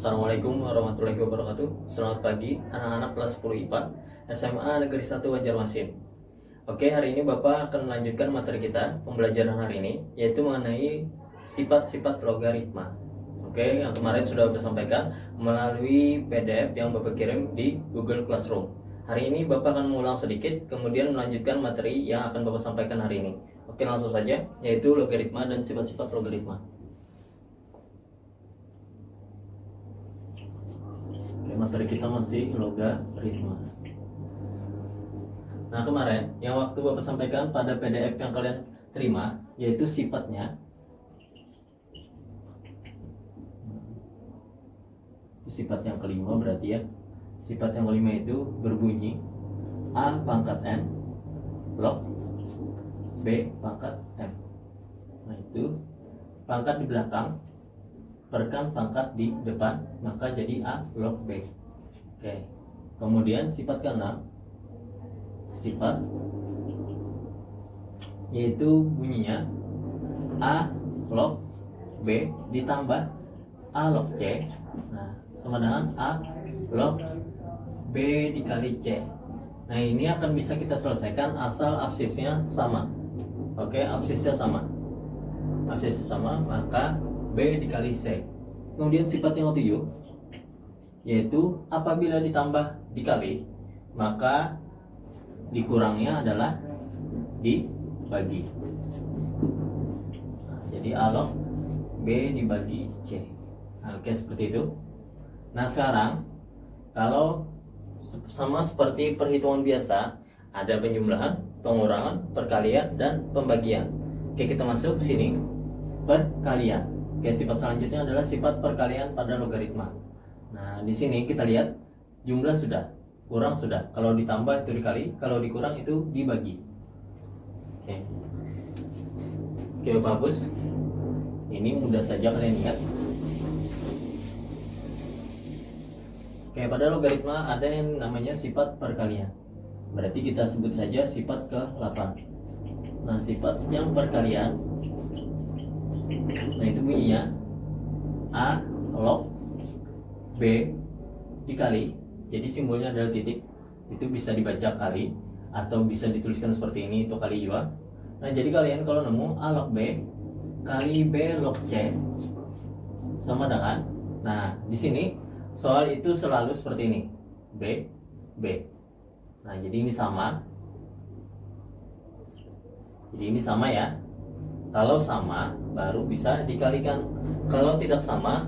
Assalamualaikum warahmatullahi wabarakatuh. Selamat pagi anak-anak kelas 10 IPA SMA Negeri 1 Banjarmasin. Oke, hari ini Bapak akan melanjutkan materi kita pembelajaran hari ini, yaitu mengenai sifat-sifat logaritma. Oke, yang kemarin sudah Bapak sampaikan melalui PDF yang Bapak kirim di Google Classroom. Hari ini Bapak akan mengulang sedikit, kemudian melanjutkan materi yang akan Bapak sampaikan hari ini. Oke, langsung saja, yaitu logaritma dan sifat-sifat logaritma. Materi kita masih logaritma. Nah, kemarin yang waktu Bapak sampaikan pada PDF yang kalian terima, yaitu sifatnya. Itu sifat yang kelima berarti ya. Sifat yang kelima itu berbunyi A pangkat N log B pangkat M. Nah, itu pangkat di belakang perkan pangkat di depan, maka jadi A log B. Oke. Kemudian sifat keenam, sifat yaitu bunyinya A log B ditambah A log C. Nah, sama dengan A log B dikali C. Nah, ini akan bisa kita selesaikan asal absisnya sama. Oke, absisnya sama. Absisnya sama, maka B dikali C. Kemudian sifat yang ketujuh, yaitu apabila ditambah dikali, maka dikurangnya adalah dibagi. Nah, jadi A log B dibagi C. Nah, oke, seperti itu. Nah, sekarang kalau sama seperti perhitungan biasa, ada penjumlahan, pengurangan, perkalian, dan pembagian. Oke, kita masuk sini. Perkalian. Oke, sifat selanjutnya adalah sifat perkalian pada logaritma. Nah, di sini kita lihat jumlah sudah, kurang sudah. Kalau ditambah itu dikali, kalau dikurang itu dibagi. Oke. Oke, Bapak hapus. Ini mudah saja kalian ingat. Oke, pada logaritma ada yang namanya sifat perkalian. Berarti kita sebut saja sifat ke-8. Nah, sifat yang perkalian, nah itu bunyinya A log B dikali, jadi simbolnya adalah titik. Itu bisa dibaca kali atau bisa dituliskan seperti ini, itu kali 2. Nah, jadi kalian kalau nemu A log B kali B log C sama dengan, nah di sini soal itu selalu seperti ini, B B. Nah, jadi ini sama. Jadi ini sama ya. Kalau sama baru bisa dikalikan. Kalau tidak sama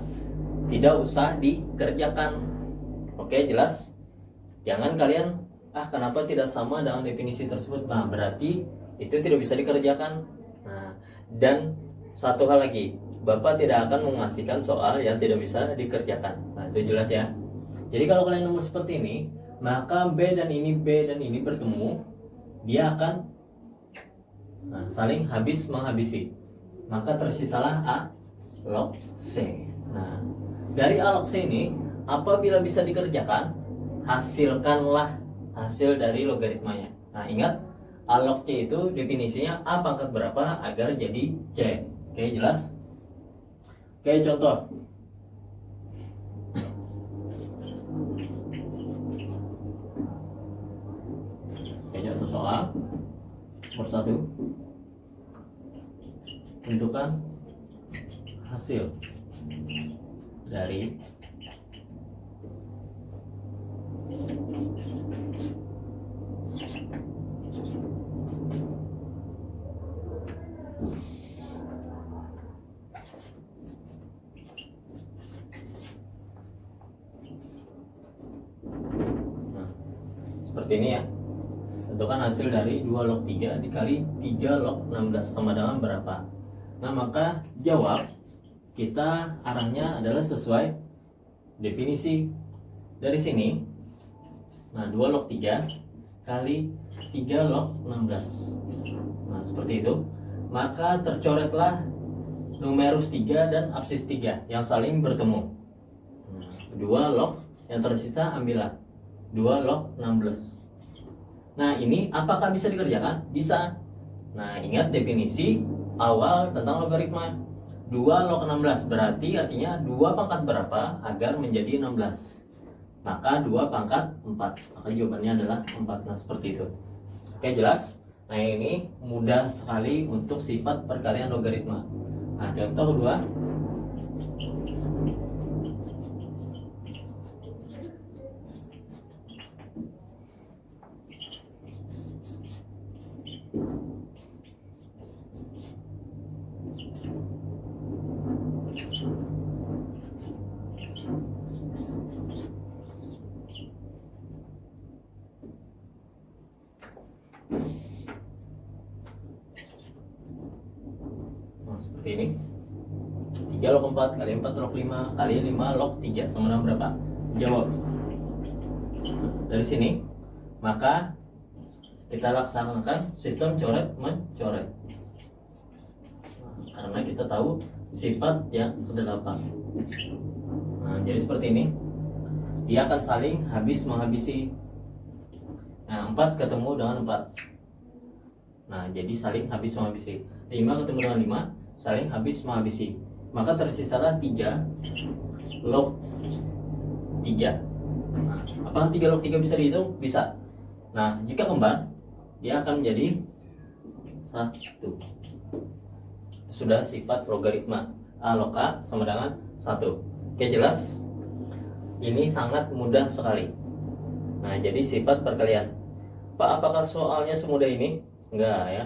tidak usah dikerjakan. Oke, jelas? Jangan kalian kenapa tidak sama dengan definisi tersebut. Nah, berarti itu tidak bisa dikerjakan. Nah, dan satu hal lagi, Bapak tidak akan mengasihkan soal yang tidak bisa dikerjakan. Nah, itu jelas ya. Jadi kalau kalian nemu seperti ini, maka B dan ini bertemu, dia akan saling habis menghabisi. Maka tersisalah A log C. Nah, dari A log C ini apabila bisa dikerjakan, hasilkanlah hasil dari logaritmanya. Nah, ingat A log C itu definisinya A pangkat berapa agar jadi C. Oke, jelas? Oke, contoh. Oke, contoh soal nomor 1. Tentukan hasil dari seperti ini ya. Tentukan hasil dari 2 log 3 dikali 3 log 16 sama dengan berapa? Nah, maka jawab kita arahnya adalah sesuai definisi dari sini. Nah, 2 log 3 kali 3 log 16. Nah, seperti itu. Maka tercoretlah numerus 3 dan absis 3 yang saling bertemu. 2 log yang tersisa ambillah 2 log 16. Nah, ini apakah bisa dikerjakan? Bisa. Nah, ingat definisi awal tentang logaritma. 2 log 16 berarti artinya 2 pangkat berapa agar menjadi 16? Maka 2 pangkat 4. Maka jawabannya adalah 4. Nah, seperti itu. Oke, jelas? Nah, ini mudah sekali untuk sifat perkalian logaritma. Nah, contoh 2. Nah, seperti ini. 3 log 4 kali 4 log 5 kali 5 log 3 sama dengan berapa? Jawab. Dari sini, maka kita laksanakan sistem coret mencoret. Nah, karena kita tahu sifat yang ke-8. Nah, jadi seperti ini. Dia akan saling habis menghabisi. Nah, 4 ketemu dengan 4. Nah, jadi saling habis menghabisi. 5 ketemu dengan 5, saling habis menghabisi. Maka tersisalah 3 log 3. Nah, apakah 3 log 3 bisa dihitung? Bisa. Nah, jika kembar, dia akan menjadi 1. Sudah sifat logaritma. A log A sama dengan 1. Oke, jelas? Ini sangat mudah sekali. Nah, jadi sifat perkalian. Pak, apakah soalnya semudah ini? Enggak ya.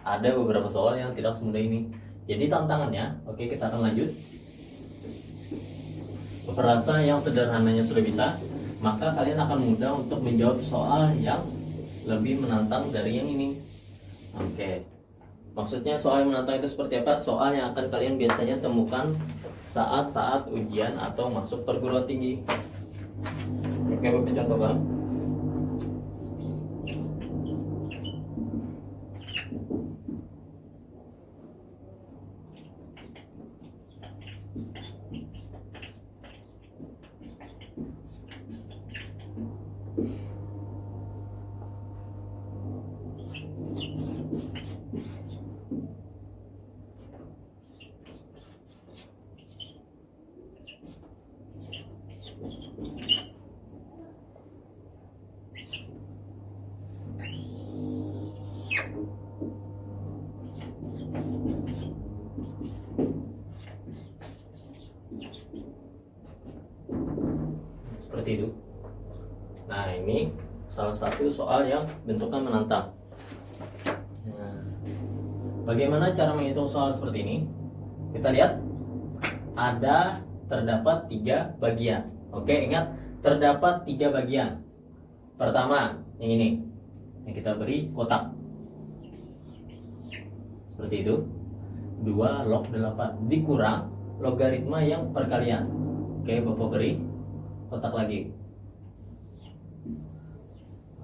Ada beberapa soal yang tidak semudah ini. Jadi tantangannya, oke, kita akan lanjut. Perasa yang sederhananya sudah bisa, maka kalian akan mudah untuk menjawab soal yang lebih menantang dari yang ini. Oke. Maksudnya soal yang menantang itu seperti apa? Soal yang akan kalian biasanya temukan saat-saat ujian atau masuk perguruan tinggi. Oke, Bapak contohkan. Seperti itu. Nah, ini salah satu soal yang bentuknya menantang. Nah, bagaimana cara menghitung soal seperti ini? Kita lihat, terdapat 3 bagian. Oke, ingat, terdapat 3 bagian. Pertama, yang ini, yang kita beri kotak. Seperti itu. 2 log 8 dikurang logaritma yang perkalian. Oke, Bapak beri kotak lagi.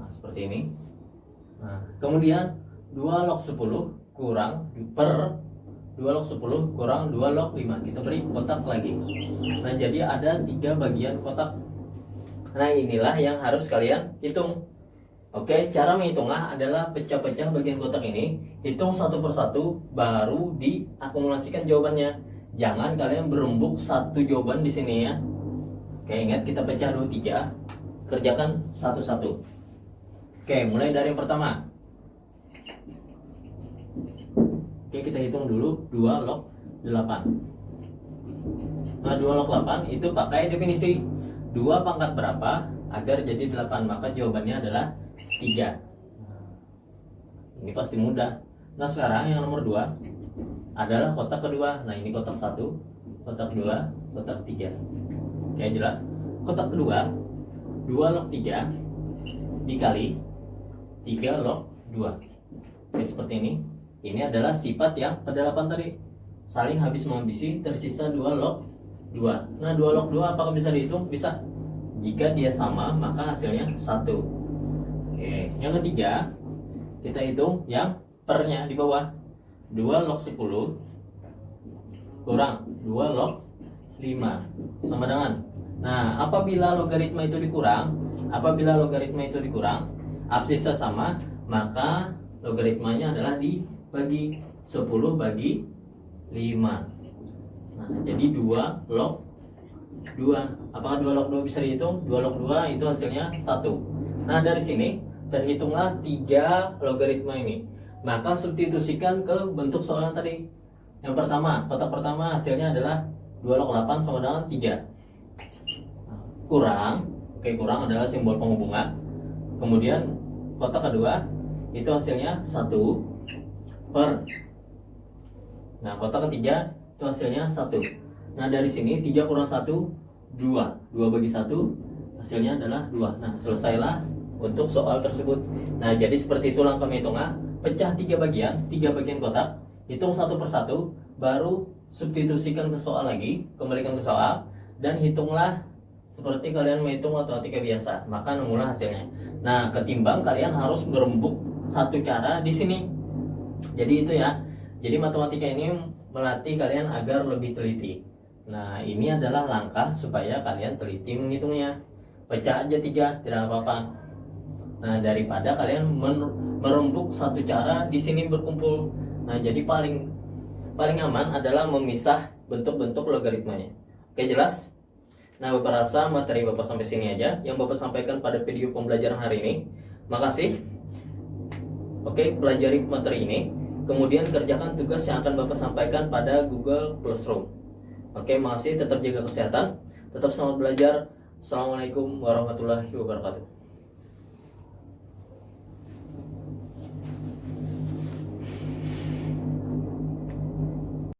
Nah, seperti ini. Nah, kemudian 2 log 10 kurang per 2 log 10 kurang 2 log 5. Kita beri kotak lagi. Nah, jadi ada 3 bagian kotak. Nah, inilah yang harus kalian hitung. Oke, cara menghitungnya adalah pecah-pecah bagian kotak ini, hitung satu persatu, baru diakumulasikan jawabannya. Jangan kalian berembuk satu jawaban di sini ya. Oke, ingat kita pecah dulu 3, kerjakan satu-satu. Oke, mulai dari yang pertama. Oke, kita hitung dulu 2 log 8. Nah, 2 log 8 itu pakai definisi 2 pangkat berapa agar jadi 8, maka jawabannya adalah 3. Ini pasti mudah. Nah, sekarang yang nomor 2 adalah kotak kedua. Nah, ini kotak 1, kotak 2, kotak 3. Oke, jelas? Kotak kedua 2 log 3 dikali 3 log 2. Oke, seperti ini. Ini adalah sifat yang ke-8 tadi. Saling habis menghabisi, tersisa 2 log 2. Nah, 2 log 2 apakah bisa dihitung? Bisa. Jika dia sama, maka hasilnya 1. Oke, yang ketiga kita hitung yang pernya di bawah. 2 log 10 kurang 2 log 5 sama dengan. Nah, apabila logaritma itu dikurang, absisnya sama, maka logaritmanya adalah dibagi 10 bagi Nah, jadi 2 log 2. Apakah 2 log 2 bisa dihitung? 2 log 2 itu hasilnya 1. Nah, dari sini terhitunglah 3 logaritma ini. Maka substitusikan ke bentuk soal yang tadi. Yang pertama, kotak pertama hasilnya adalah 2 log 8 sama dengan 3. Kurang adalah simbol penghubungan. Kemudian kotak kedua itu hasilnya 1 per. Nah, kotak ketiga itu hasilnya 1. Nah, dari sini 3 kurang 1 2. 2 bagi 1 hasilnya adalah 2. Nah, selesailah untuk soal tersebut. Nah, jadi seperti itu langkah menghitungan. Pecah 3 bagian kotak, hitung satu persatu, baru substitusikan ke soal lagi, kembalikan ke soal, dan hitunglah seperti kalian menghitung matematika biasa, maka nemulah hasilnya. Nah, ketimbang kalian harus berembuk satu cara di sini. Jadi itu ya. Jadi matematika ini melatih kalian agar lebih teliti. Nah, ini adalah langkah supaya kalian teliti menghitungnya. Pecah aja 3, tidak apa-apa. Nah, daripada kalian merembuk satu cara di sini berkumpul. Nah, jadi paling aman adalah memisah bentuk-bentuk logaritmanya. Oke, jelas? Nah, Bapak rasa materi Bapak sampai sini aja yang Bapak sampaikan pada video pembelajaran hari ini. Makasih. Oke, pelajari materi ini. Kemudian kerjakan tugas yang akan Bapak sampaikan pada Google Classroom. Oke, makasih. Tetap jaga kesehatan. Tetap semangat belajar. Assalamualaikum warahmatullahi wabarakatuh.